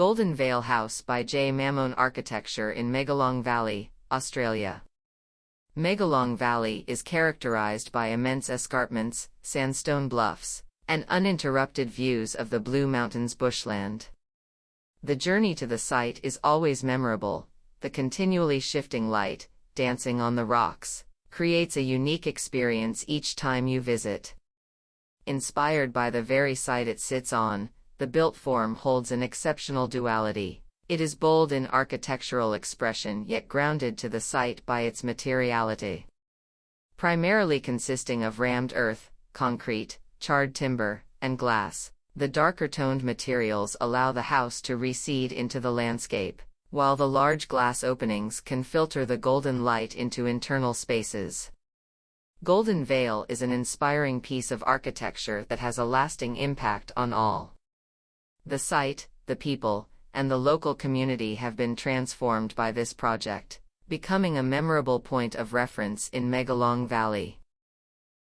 Golden Vale House by J. Mammone Architecture in Megalong Valley, Australia. Megalong Valley is characterized by immense escarpments, sandstone bluffs, and uninterrupted views of the Blue Mountains bushland. The journey to the site is always memorable. The continually shifting light, dancing on the rocks, creates a unique experience each time you visit. Inspired by the very site it sits on, the built form holds an exceptional duality. It is bold in architectural expression yet grounded to the site by its materiality. Primarily consisting of rammed earth, concrete, charred timber, and glass, the darker toned materials allow the house to recede into the landscape, while the large glass openings can filter the golden light into internal spaces. Golden Vale is an inspiring piece of architecture that has a lasting impact on all. The site, the people, and the local community have been transformed by this project, becoming a memorable point of reference in Megalong Valley.